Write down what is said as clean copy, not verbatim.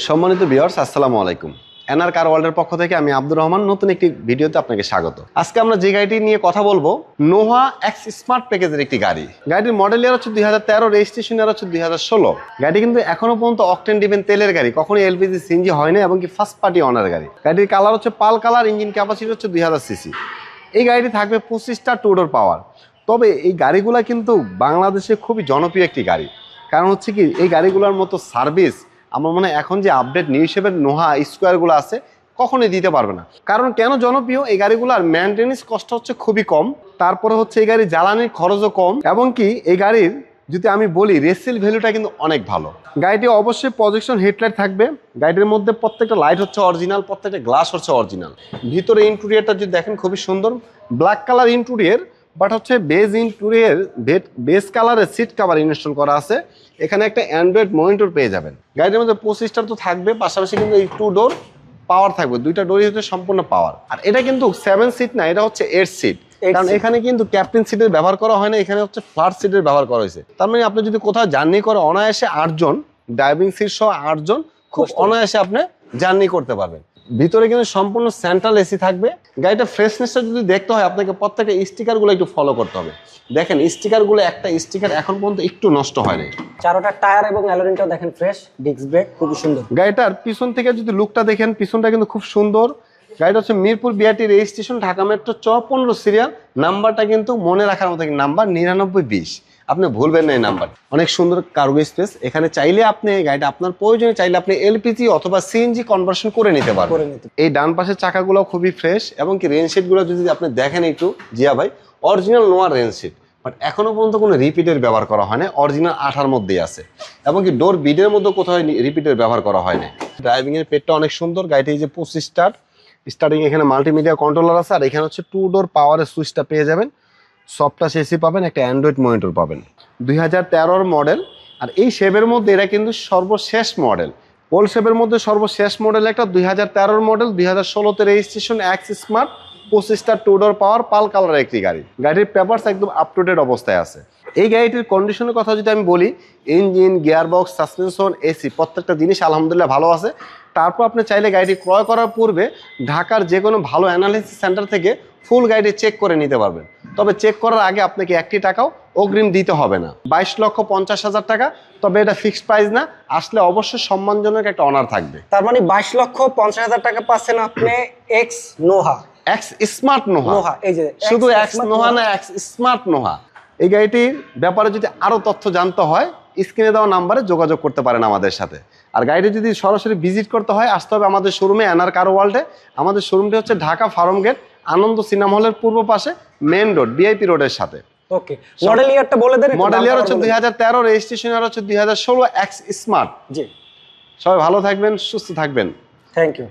সম্মানিত ভিউয়ার্স, আসসালামু আলাইকুম। এনআর কার ওয়ার্ল্ডের পক্ষ থেকে আমি আব্দুর রহমান নতুন একটি ভিডিওতে আপনাকে স্বাগত। আজকে আমরা যে গাড়িটি নিয়ে কথা বলবো, নোহা এক্স স্মার্ট প্যাকেজের একটি গাড়ি। গাড়ির মডেল ইয়ার হচ্ছে 2013, রেজিস্ট্রেশন ইয়ার হচ্ছে 2016। গাড়ি কিন্তু এখনো পর্যন্ত অকটেন ডিভেন তেলের গাড়ি, কখনোই এলপিজি সিএনজি হয় না এবং কি ফার্স্ট পার্টি অনার গাড়ি। গাড়ির কালার হচ্ছে পাল কালার, ইঞ্জিন ক্যাপাসিটি হচ্ছে 2000 সিসি। এই গাড়িটি থাকবে 25টা টু ডোর পাওয়ার। তবে এই গাড়িগুলা কিন্তু বাংলাদেশে খুবই জনপ্রিয় একটি গাড়ি। কারণ হচ্ছে কি, এই গাড়িগুলোর মতো সার্ভিস আমার মনে হয় এখন যে আপডেট নিউ শেপের নোহা স্কোয়ারগুলো আছে কখনোই দিতে পারবে না। কারণ কেন জনপ্রিয়, এই গাড়িগুলোর মেনটেন্যান্স কষ্ট হচ্ছে খুবই কম, তারপরে হচ্ছে এই গাড়ির জ্বালানির খরচও কম, এবং কি এই গাড়ির যদি আমি বলি রেসেল ভ্যালুটা কিন্তু অনেক ভালো। গাড়িটি অবশ্যই প্রজেকশন হেডলাইট থাকবে। গাড়িটির মধ্যে প্রত্যেকটা লাইট হচ্ছে অরিজিনাল, প্রত্যেকটা গ্লাস হচ্ছে অরিজিনাল। ভিতরে ইন্টেরিয়রটা যদি দেখেন খুবই সুন্দর, ব্ল্যাক কালার ইন্টেরিয়র, বাট হচ্ছে বেজ ইন্টেরিয়র বেজ কালারের সিট কভার ইনস্টল করা আছে। এখানে একটা অ্যান্ড্রয়েড মনিটর পেয়ে যাবেন। গাড়ির মধ্যে 25টা তো থাকবে, পাশাপাশি কিন্তু এই টু ডোর পাওয়ার থাকবে, দুইটা ডোরই হচ্ছে সম্পূর্ণ পাওয়ার। আর এটা কিন্তু 7 সিট না, এটা হচ্ছে 8 সিট। কারণ এখানে কিন্তু ক্যাপ্টেন সিটের ব্যবহার করা হয় না, এখানে হচ্ছে ফ্লাট সিটের ব্যবহার করা হয়েছে। তার মানে আপনি যদি কোথাও জার্নি করে অনায়াসে 8 জন, ড্রাইভিং সিট সহ 8 জন খুব অনায়াসে আপনি জার্নি করতে পারবেন। ভিতরে কিন্তু সম্পূর্ণ সেন্ট্রাল এসি থাকবে। গাড়িটা ফ্রেশনেসটা যদি দেখতে হয় আপনাকে প্রত্যেকটা স্টিকারগুলো একটু ফলো করতে হবে। দেখেন স্টিকারগুলো, একটা স্টিকার এখন পর্যন্ত একটু নষ্ট হয়নি। চারোটা টায়ার এবং অ্যালোরিনটাও দেখেন ফ্রেশ, ডিস্ক ব্রেক খুব সুন্দর। গাড়িটার পিছন থেকে যদি লুকটা দেখেন, পিছনটা কিন্তু খুব সুন্দর। গাড়িটা হচ্ছে Mirpur BRT registration, Dhaka metro 15 serial. নাম্বারটা কিন্তু মনে রাখার মতো নাম্বার 9920, আপনি ভুলবেন না এই নাম্বার। অনেক সুন্দর কার্গো স্পেস। এখানে চাইলে আপনি গাড়িটা আপনার প্রয়োজনে চাইলে আপনি এলপিজি অথবা সিএনজি কনভার্সন করে নিতে পারবেন। এই ডান পাশের চাকাগুলো খুবই ফ্রেশ, এবং কি রেনশিটগুলো যদি আপনি দেখেন একটু, জিয়া ভাই, অরিজিনাল নোয়া রেনশিট, বাট এখনো পর্যন্ত কোনো রিপিটের ব্যবহার করা হয় না, অরিজিনাল 8 মধ্যেই আছে। এবং কি ডোর বিডের মধ্যে কোথাও রিপিটের ব্যবহার করা হয় না। ড্রাইভিং এর পেটটা অনেক সুন্দর। গাড়িটি যে 25 স্টার্টিং, এখানে মাল্টিমিডিয়া কন্ট্রোলার আছে, আর এখানে হচ্ছে টু ডোর পাওয়ারের সুইচটা পেয়ে যাবেন, সফটটাচ এসি পাবেন, একটা অ্যান্ড্রয়েড মনিটর পাবেন। 2013 মডেল, আর এই শেপের মধ্যে এটা কিন্তু সর্বশেষ মডেল। ওল্ড শেপের মধ্যে সর্বশেষ মডেল একটা 2013 মডেল, 2016তে রেজিস্ট্রেশন, এক্স স্মার্ট, 25টা টু ডোর পাওয়ার, পাল কালারের একটি গাড়ি। গাড়ির পেপারস একদম আপ টু ডেট অবস্থায় আছে। এই গাড়িটির কন্ডিশনের কথা যদি আমি বলি, ইঞ্জিন, গিয়ারবক্স, সাসপেনশন, এসি প্রত্যেকটা জিনিস আলহামদুলিল্লাহ ভালো আছে। তারপর আপনি চাইলে গাড়িটি ক্রয় করার পূর্বে ঢাকার যে কোনো ভালো অ্যানালিসিস সেন্টার থেকে ফুল গাড়িটি চেক করে নিতে পারবেন। তবে চেক করার আগে আপনাকে 1টি টাকাও অগ্রিম দিতে হবে না। 22,50,000 টাকা, তবে এটা ফিক্সড প্রাইস না, আসলে অবশ্যই সম্মানজনক একটা অনার থাকবে। তার মানে 22,50,000 টাকা পাচ্ছেন আপনি x Noha, x smart Noha. এই যে শুধু এক্স নোহা না, এক্স স্মার্ট নোহা। এই গাড়িটির ব্যাপারে যদি আরো তথ্য জানতে হয়, স্ক্রিনে দেওয়া নাম্বারে যোগাযোগ করতে পারেন আমাদের সাথে। আর গাড়িটি যদি সরাসরি ভিজিট করতে হয়, আসতে হবে আমাদের শোরুমে, এনআর কার ওয়ার্ল্ডে। আমাদের শোরুমটি হচ্ছে ঢাকা ফার্ম গেট, আনন্দ সিনেমা হলের পূর্ব পাশে, মেইন রোড, বিআইপি রোডের সাথে। ওকে, মডেল ইয়ারটা বলে দেন। মডেল ইয়ার হচ্ছে 2013, রেজিস্ট্রেশন ইয়ার হচ্ছে 2016, এক্স স্মার্ট। জি, সবাই ভালো থাকবেন, সুস্থ থাকবেন। Thank you.